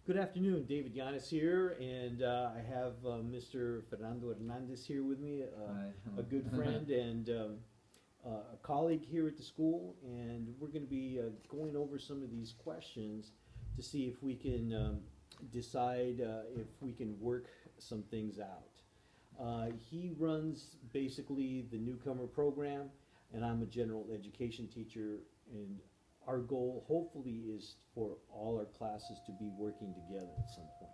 Good afternoon, David Yanis here, and I have Mr. Fernando Hernandez here with me, Hi. a good friend and a colleague here at the school, and we're going to be going over some of these questions to see if we can decide if we can work some things out. He runs basically the newcomer program, and I'm a general education teacher, and our goal hopefully is for all our classes to be working together at some point.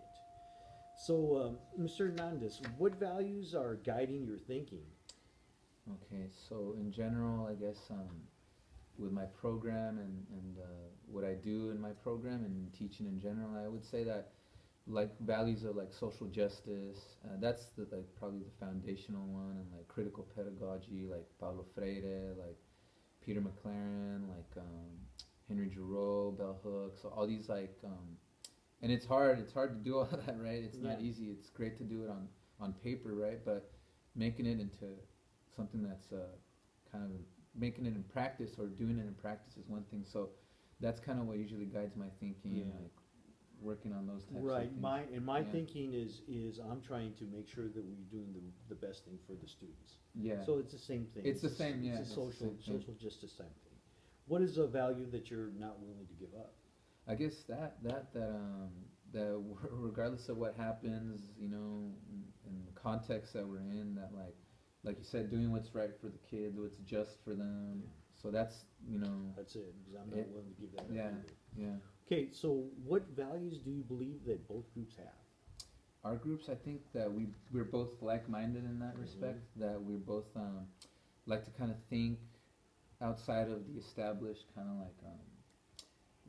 So, Mr. Hernandez, what values are guiding your thinking? Okay, so in general, I guess with my program and what I do in my program and teaching in general, I would say that like values of like social justice, that's the like probably the foundational one, and like critical pedagogy, like Paulo Freire, like Peter McLaren, like Henry Giroux, Bell Hooks, so all these like and it's hard to do all that, right? It's Yeah. not easy. It's great to do it on paper, right? But making it into something that's kind of making it in practice or doing it in practice is one thing. So that's kind of what usually guides my thinking, Yeah. like working on those types of Right. things. My Yeah, thinking is I'm trying to make sure that we're doing the best thing for the students. yeah. So it's the same thing. It's the same. Yeah, It's a it's the same thing. social justice same thing. What is a value that you're not willing to give up? I guess that regardless of what happens, in the context that we're in, that like you said, doing what's right for the kids, what's just for them. Yeah. So that's That's it, because I'm not it. willing to give that up Yeah, either. yeah. Okay, so what values do you believe that both groups have? Our groups, I think that we're both like-minded in that respect. That we're both like to kind of think outside of the established kind of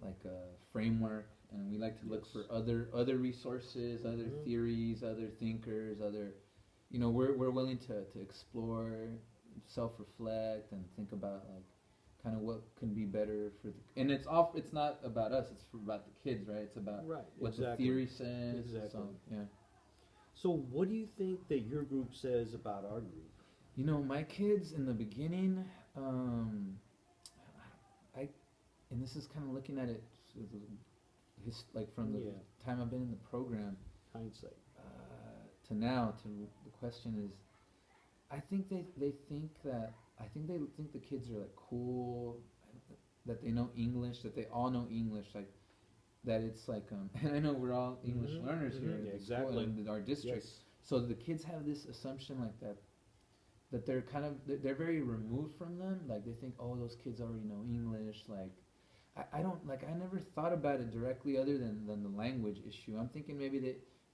like a framework, and we like to look Yes. for other resources, other Mhm. theories, other thinkers, other we're willing to explore, self-reflect, and think about like kind of what can be better for the, and it's not about us, it's about the kids, right? It's about Right, what the exactly. theory says. Exactly. So yeah. So what do you think that your group says about our group? My kids in the beginning, um, I, and this is kind of looking at it, like from the Yeah, time I've been in the program hindsight. to now. To the question is, I think they think that they think the kids are like cool, that they know English, that they all know English, like that it's like and I know we're all English Mhm, learners here mhm, at yeah, the school exactly. in our district. Yes. So the kids have this assumption like that they're kind of they're very removed from them. Like they think, oh, those kids already know English. Like I don't like I never thought about it directly other than the language issue. I'm thinking maybe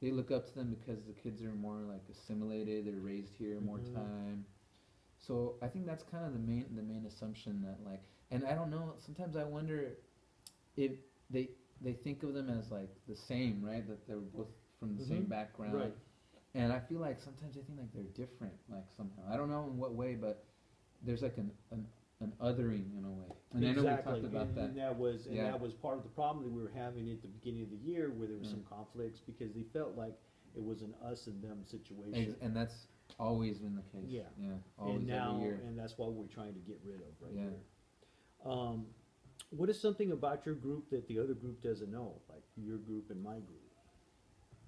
they look up to them because the kids are more like assimilated. They're raised here more Mhm. time. So I think that's kind of the main assumption that like, and I don't know. Sometimes I wonder if they they think of them as like the same, right? That they're both from the same Mhm. background, Right. and I feel like sometimes I think like they're different, like somehow. I don't know in what way, but there's like an othering in a way. And I know we Exactly, talked about that. and that was Yeah, part of the problem that we were having at the beginning of the year, where there was yeah. some conflicts because they felt like it was an us and them situation. And that's always been the case. Yeah, Yeah, and always every now year. and that's what we're trying to get rid of right Yeah. here. Um, what is something about your group that the other group doesn't know, like your group and my group?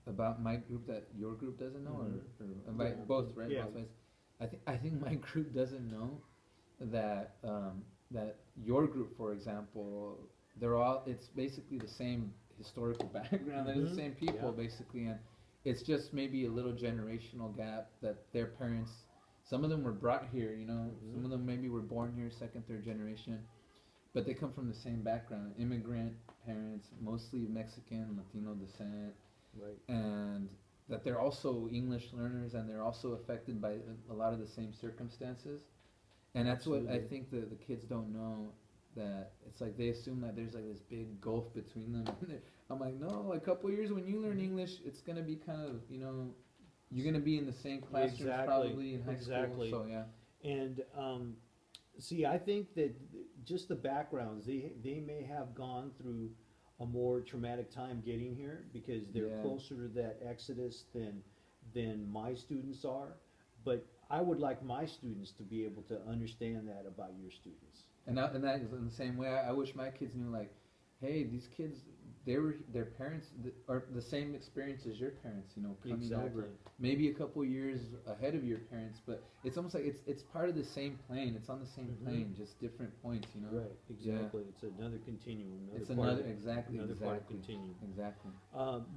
About my group that your group doesn't know, Mhm. or Yeah, both, right? yeah. Both ways. I think my group doesn't know that that your group, for example, they're all it's basically the same historical background. They're the Mhm. same people Yeah. basically, and it's just maybe a little generational gap that their parents. Some of them were brought here, Some Mhm. of them maybe were born here, second, third generation, but they come from the same background. Immigrant parents, mostly Mexican, Latino descent, Right. and that they're also English learners, and they're also affected by a lot of the same circumstances. And that's what I Absolutely. think the kids don't know, that it's like they assume that there's like this big gulf between them. I'm like, no, a couple years when you learn English, it's gonna be kind of you're gonna be in the same classrooms Exactly. probably in high school. Exactly. So yeah, And see, I think that just the backgrounds, they may have gone through a more traumatic time getting here because they're yeah, closer to that exodus than my students are. But I would like my students to be able to understand that about your students. and that is in the same way. I wish my kids knew like, hey, these kids their parents are the same experience as your parents, you know, coming Exactly. over maybe a couple years ahead of your parents, but it's almost like it's part of the same plane. It's on the same Mhm. plane, just different points, you know. Right, exactly. It's another continuum, It's part another of, exactly another part of exactly continuum. exactly.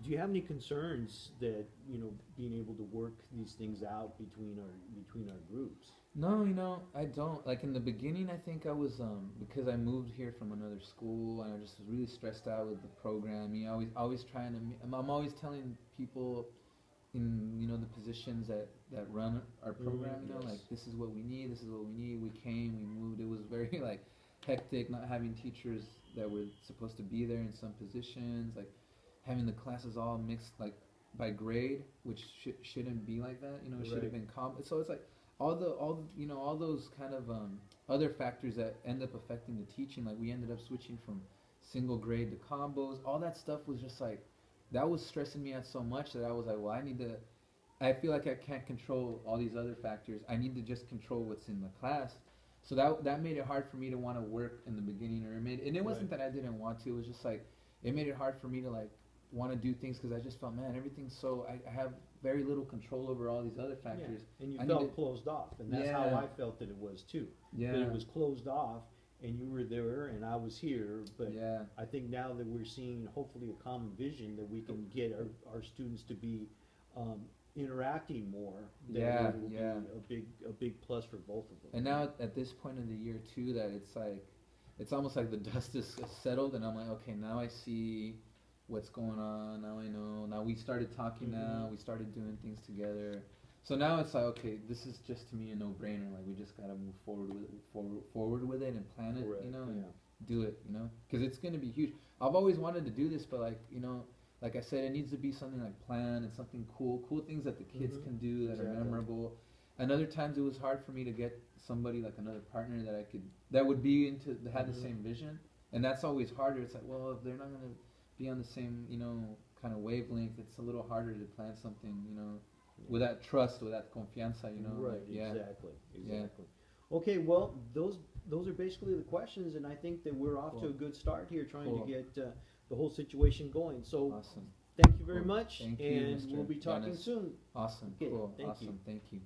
Do you have any concerns that, you know, being able to work these things out between our groups? No, you know, I don't. Like in the beginning, I think I was because I moved here from another school and I just was really stressed out with the program. You know, always trying to. I'm always telling people in the positions that run our program. You know, Yes. like this is what we need. This is what we need. We came, we moved. It was very like hectic, not having teachers that were supposed to be there in some positions, like having the classes all mixed like by grade, which shouldn't be like that. You know, it should have Right. been so it's like all those kind of other factors that end up affecting the teaching. Like we ended up switching from single grade to combos. All that stuff was just like that was stressing me out so much that I was like, well, I feel like I can't control all these other factors. I need to just control what's in the class. So that made it hard for me to want to work in the beginning, and it wasn't Right. that I didn't want to. It was just like it made it hard for me to like want to do things because I just felt, man, everything's so I have very little control over all these other factors. Yeah. And you I need felt to, closed off, and that's how yeah, I felt that it was too. yeah, That it was closed off, and you were there, and I was here. But yeah, I think now that we're seeing hopefully a common vision that we can get our students to be um, interacting more, that yeah, it will yeah. be a big plus for both of them. And now at this point in the year too, that it's like, it's almost like the dust is settled, and I'm like, okay, now I see what's going on. Now I know. Now we started talking. Now Mhm. we started doing things together. So now it's like, okay, this is just to me a no-brainer. Like we just gotta move forward with it and plan it, Correct. and Yeah. do it, because it's gonna be huge. I've always wanted to do this, but like like I said, it needs to be something like planned and something cool things that the kids Mhm. can do that are Exactly. memorable. And other times it was hard for me to get somebody like another partner that would be into that had the Mhm. same vision, and that's always harder. It's like, well, if they're not gonna be on the same kind of wavelength, it's a little harder to plan something with that trust, with that confianza, Right, like, yeah, exactly, yeah, exactly. Okay, well, those are basically the questions, and I think that we're off to Cool. a good start here, trying Cool. to get the whole situation going. So, awesome, thank you very cool. much, Thank you, and Mr. we'll be talking Yanis. soon. Awesome, Okay, cool, thank you. awesome, thank you.